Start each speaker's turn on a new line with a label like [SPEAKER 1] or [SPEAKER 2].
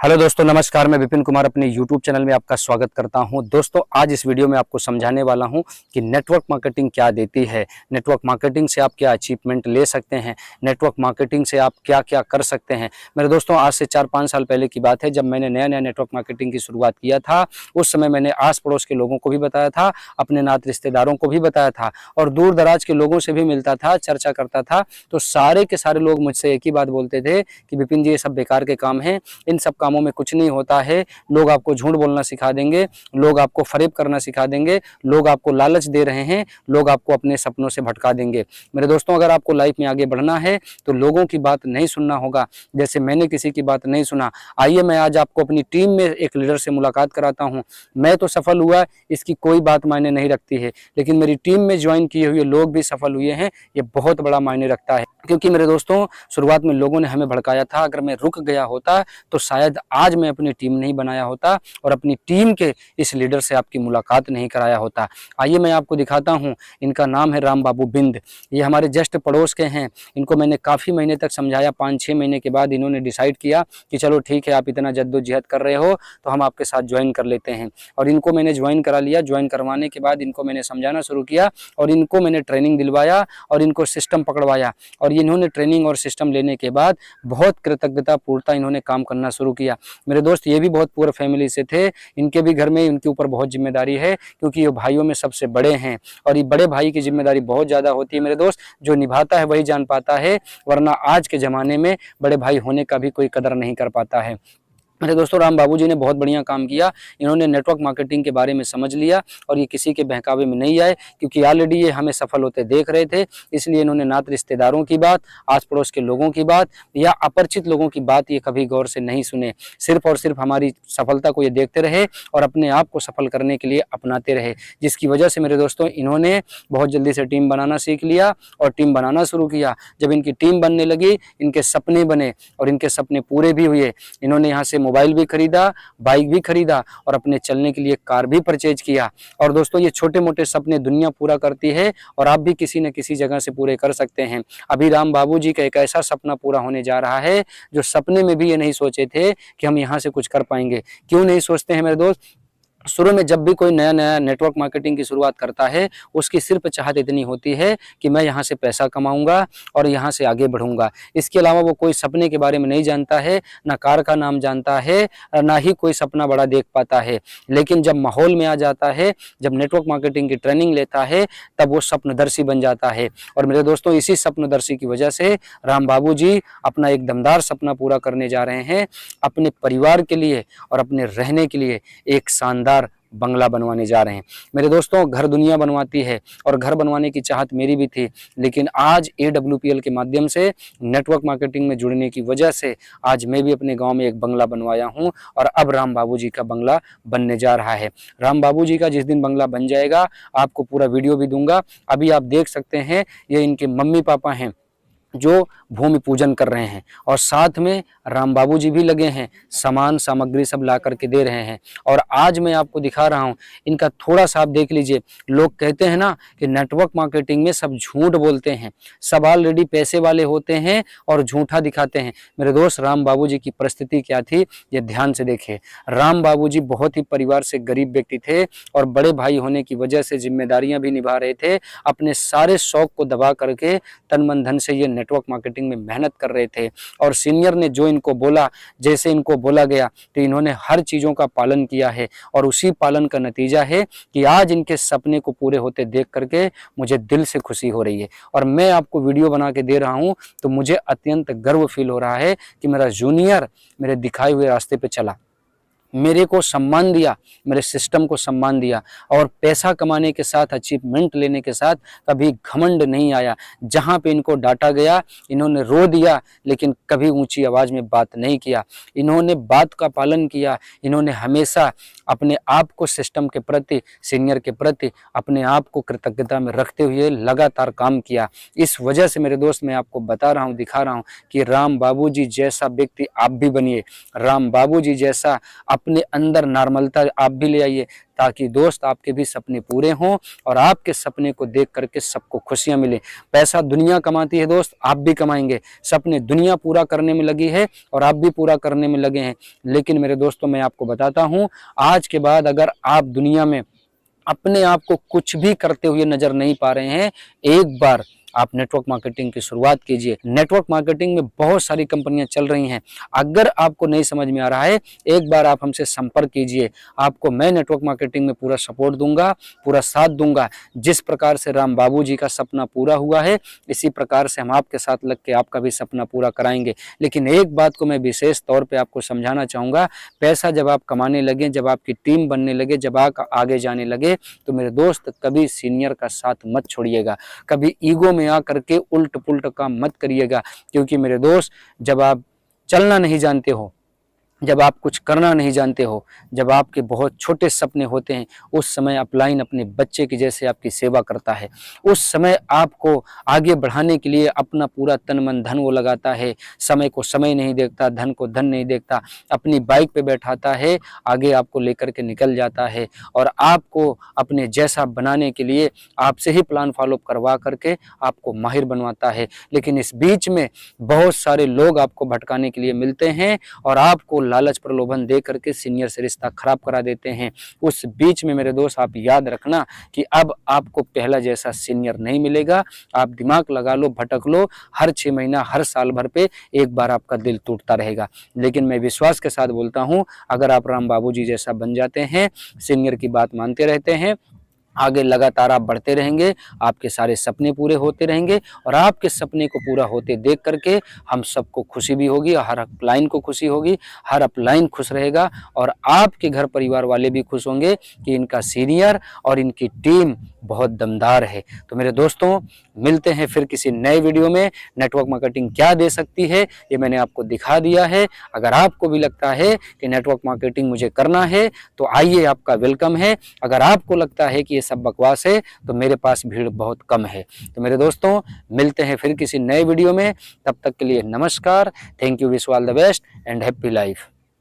[SPEAKER 1] Hello दोस्तों, नमस्कार। मैं विपिन कुमार अपने YouTube चैनल में आपका स्वागत करता हूं। दोस्तों, आज इस वीडियो में आपको समझाने वाला हूं कि नेटवर्क मार्केटिंग क्या देती है, नेटवर्क मार्केटिंग से आप क्या अचीवमेंट ले सकते हैं, नेटवर्क मार्केटिंग से आप क्या क्या कर सकते हैं। मेरे दोस्तों, आज से 4-5 साल पहले की बात है, जब मैंने नया नेटवर्क मार्केटिंग की शुरुआत किया था। उस समय मैंने आस पड़ोस के लोगों को भी बताया था, अपने नात रिश्तेदारों को भी बताया था और दूर दराज के लोगों से भी मिलता था, चर्चा करता था। तो सारे के सारे लोग मुझसे एक ही बात बोलते थे कि विपिन जी, ये सब बेकार के काम हैं, इन सब कामों में कुछ नहीं होता है। लोग आपको झूठ बोलना सिखा देंगे, लोग आपको फरेब करना सिखा देंगे, लोग आपको लालच दे रहे हैं, लोग आपको अपने सपनों से भटका देंगे। मेरे दोस्तों, अगर आपको लाइफ में आगे बढ़ना है तो लोगों की बात नहीं सुनना होगा, जैसे मैंने किसी की बात नहीं सुना। आइए, मैं आज आपको अपनी टीम में एक लीडर से मुलाकात कराता हूं। मैं तो सफल हुआ, इसकी कोई बात मायने नहीं रखती है, लेकिन मेरी टीम में ज्वाइन किए हुए लोग भी सफल हुए हैं, ये बहुत बड़ा मायने रखता है। क्योंकि मेरे दोस्तों, शुरुआत में लोगों ने हमें भड़काया था। अगर मैं रुक गया होता तो शायद आज मैं अपनी टीम नहीं बनाया होता और अपनी टीम के इस लीडर से आपकी मुलाकात नहीं कराया होता। आइए, मैं आपको दिखाता हूं। इनका नाम है राम बाबू बिंद। ये हमारे जस्ट पड़ोस के हैं। इनको मैंने काफ़ी महीने तक समझाया। 5-6 महीने के बाद इन्होंने डिसाइड किया कि चलो ठीक है, आप इतना जद्दोजहद कर रहे हो तो हम आपके साथ ज्वाइन कर लेते हैं। और इनको मैंने ज्वाइन करा लिया। ज्वाइन करवाने के बाद इनको मैंने समझाना शुरू किया और इनको मैंने ट्रेनिंग दिलवाया और इनको सिस्टम पकड़वाया। और इन्होंने ट्रेनिंग और सिस्टम लेने के बाद बहुत कृतज्ञता पूर्णता इन्होंने काम करना शुरू किया। मेरे दोस्त, ये भी बहुत पुअर फैमिली से थे। इनके भी घर में इनके ऊपर बहुत जिम्मेदारी है, क्योंकि ये भाइयों में सबसे बड़े हैं और ये बड़े भाई की जिम्मेदारी बहुत ज़्यादा होती है। मेरे दोस्त, जो निभाता है वही जान पाता है, वरना आज के ज़माने में बड़े भाई होने का भी कोई कदर नहीं कर पाता है। मेरे दोस्तों, राम बाबू जी ने बहुत बढ़िया काम किया। इन्होंने नेटवर्क मार्केटिंग के बारे में समझ लिया और ये किसी के बहकावे में नहीं आए, क्योंकि ऑलरेडी ये हमें सफल होते देख रहे थे। इसलिए इन्होंने नात रिश्तेदारों की बात, आस पड़ोस के लोगों की बात या अपरिचित लोगों की बात ये कभी गौर से नहीं सुने। सिर्फ और सिर्फ हमारी सफलता को ये देखते रहे और अपने आप को सफल करने के लिए अपनाते रहे, जिसकी वजह से मेरे दोस्तों, इन्होंने बहुत जल्दी से टीम बनाना सीख लिया और टीम बनाना शुरू किया। जब इनकी टीम बनने लगी, इनके सपने बने और इनके सपने पूरे भी हुए। इन्होंने यहाँ से मोबाइल भी खरीदा, बाइक भी खरीदा और अपने चलने के लिए कार भी परचेज किया। और दोस्तों, ये छोटे मोटे सपने दुनिया पूरा करती है और आप भी किसी न किसी जगह से पूरे कर सकते हैं। अभी राम बाबू जी का एक ऐसा सपना पूरा होने जा रहा है जो सपने में भी ये नहीं सोचे थे कि हम यहाँ से कुछ कर पाएंगे। क्यों नहीं सोचते हैं मेरे दोस्त? शुरू में जब भी कोई नया नेटवर्क मार्केटिंग की शुरुआत करता है, उसकी सिर्फ चाहत इतनी होती है कि मैं यहाँ से पैसा कमाऊंगा और यहाँ से आगे बढ़ूंगा। इसके अलावा वो कोई सपने के बारे में नहीं जानता है, ना कार का नाम जानता है, ना ही कोई सपना बड़ा देख पाता है। लेकिन जब माहौल में आ जाता है, जब नेटवर्क मार्केटिंग की ट्रेनिंग लेता है, तब वो स्वप्नदर्शी बन जाता है। और मेरे दोस्तों, इसी स्वप्नदर्शी की वजह से राम बाबू जी अपना एक दमदार सपना पूरा करने जा रहे हैं। अपने परिवार के लिए और अपने रहने के लिए एक शानदार बंगला बनवाने जा रहे हैं। मेरे दोस्तों, घर दुनिया बनवाती है और घर बनवाने की चाहत मेरी भी थी, लेकिन आज AWPL के माध्यम से नेटवर्क मार्केटिंग में जुड़ने की वजह से आज मैं भी अपने गांव में एक बंगला बनवाया हूं और अब राम बाबू जी का बंगला बनने जा रहा है। राम बाबू जी का जिस दिन बंगला बन जाएगा, आपको पूरा वीडियो भी दूंगा। अभी आप देख सकते हैं, ये इनके मम्मी पापा हैं जो भूमि पूजन कर रहे हैं और साथ में राम बाबू जी भी लगे हैं, सामान सामग्री सब ला करके दे रहे हैं। और आज मैं आपको दिखा रहा हूं, इनका थोड़ा सा आप देख लीजिए। लोग कहते हैं ना कि नेटवर्क मार्केटिंग में सब झूठ बोलते हैं, सब ऑलरेडी पैसे वाले होते हैं और झूठा दिखाते हैं। मेरे दोस्त, राम बाबू जी की परिस्थिति क्या थी, ये ध्यान से देखिए। राम बाबू जी बहुत ही परिवार से गरीब व्यक्ति थे और बड़े भाई होने की वजह से जिम्मेदारियां भी निभा रहे थे। अपने सारे शौक को दबा करके तन मन धन से ये नेटवर्क मार्केटिंग में मेहनत कर रहे थे और सीनियर ने जो इनको बोला, जैसे इनको बोला गया, तो इन्होंने हर चीज़ों का पालन किया है और उसी पालन का नतीजा है कि आज इनके सपने को पूरे होते देख करके मुझे दिल से खुशी हो रही है। और मैं आपको वीडियो बना के दे रहा हूं तो मुझे अत्यंत गर्व फील हो रहा है कि मेरा जूनियर मेरे दिखाए हुए रास्ते पे चला, मेरे को सम्मान दिया, मेरे सिस्टम को सम्मान दिया और पैसा कमाने के साथ, अचीवमेंट लेने के साथ कभी घमंड नहीं आया। जहाँ पे इनको डांटा गया, इन्होंने रो दिया, लेकिन कभी ऊंची आवाज़ में बात नहीं किया। इन्होंने बात का पालन किया। इन्होंने हमेशा अपने आप को सिस्टम के प्रति, सीनियर के प्रति अपने आप को कृतज्ञता में रखते हुए लगातार काम किया। इस वजह से मेरे दोस्त, मैं आपको बता रहा हूँ, दिखा रहा हूँ कि राम बाबू जी जैसा व्यक्ति आप भी बनिए। राम बाबू जी जैसा अपने अंदर नॉर्मलता आप भी ले आइए, ताकि दोस्त आपके भी सपने पूरे हों और आपके सपने को देख करके सबको खुशियां मिले। पैसा दुनिया कमाती है दोस्त, आप भी कमाएंगे। सपने दुनिया पूरा करने में लगी है और आप भी पूरा करने में लगे हैं। लेकिन मेरे दोस्तों, मैं आपको बताता हूं, आज के बाद अगर आप दुनिया में अपने आप को कुछ भी करते हुए नजर नहीं पा रहे हैं, एक बार आप नेटवर्क मार्केटिंग की शुरुआत कीजिए। नेटवर्क मार्केटिंग में बहुत सारी कंपनियां चल रही हैं। अगर आपको नहीं समझ में आ रहा है, एक बार आप हमसे संपर्क कीजिए। आपको मैं नेटवर्क मार्केटिंग में पूरा सपोर्ट दूंगा, पूरा साथ दूंगा। जिस प्रकार से राम बाबू जी का सपना पूरा हुआ है, इसी प्रकार से हम आपके साथ लग के आपका भी सपना पूरा कराएंगे। लेकिन एक बात को मैं विशेष तौर पर आपको समझाना चाहूँगा, पैसा जब आप कमाने लगे, जब आपकी टीम बनने लगे, जब आप आगे जाने लगे, तो मेरे दोस्त कभी सीनियर का साथ मत छोड़िएगा, कभी ईगो में आकर के उल्ट पुल्ट काम मत करिएगा। क्योंकि मेरे दोस्त, जब आप चलना नहीं जानते हो, जब आप कुछ करना नहीं जानते हो, जब आपके बहुत छोटे सपने होते हैं, उस समय अपलाइन अपने बच्चे की जैसे आपकी सेवा करता है। उस समय आपको आगे बढ़ाने के लिए अपना पूरा तन मन धन वो लगाता है। समय को समय नहीं देखता, धन को धन नहीं देखता, अपनी बाइक पे बैठाता है, आगे आपको लेकर के निकल जाता है और आपको अपने जैसा बनाने के लिए आपसे ही प्लान फॉलो करवा करके आपको माहिर बनवाता है। लेकिन इस बीच में बहुत सारे लोग आपको भटकाने के लिए मिलते हैं और आपको लालच प्रलोभन दे करके सीनियर से रिश्ता खराब करा देते हैं। उस बीच में मेरे दोस्त, आप याद रखना कि अब आपको पहला जैसा सीनियर नहीं मिलेगा। आप दिमाग लगा लो, भटक लो, हर 6 महीना, हर साल भर पे एक बार आपका दिल टूटता रहेगा। लेकिन मैं विश्वास के साथ बोलता हूँ, अगर आप राम बाबू जी जैसा बन जाते हैं, सीनियर की बात मानते रहते हैं, आगे लगातार आप बढ़ते रहेंगे, आपके सारे सपने पूरे होते रहेंगे और आपके सपने को पूरा होते देख करके हम सबको खुशी भी होगी, हर अपलाइन को खुशी होगी, हर अपलाइन खुश रहेगा और आपके घर परिवार वाले भी खुश होंगे कि इनका सीनियर और इनकी टीम बहुत दमदार है। तो मेरे दोस्तों, मिलते हैं फिर किसी नए वीडियो में। नेटवर्क मार्केटिंग क्या दे सकती है, ये मैंने आपको दिखा दिया है। अगर आपको भी लगता है कि नेटवर्क मार्केटिंग मुझे करना है, तो आइए, आपका वेलकम है। अगर आपको लगता है कि सब बकवास है, तो मेरे पास भीड़ बहुत कम है। तो मेरे दोस्तों, मिलते हैं फिर किसी नए वीडियो में। तब तक के लिए नमस्कार, thank you, wish all the best and happy life.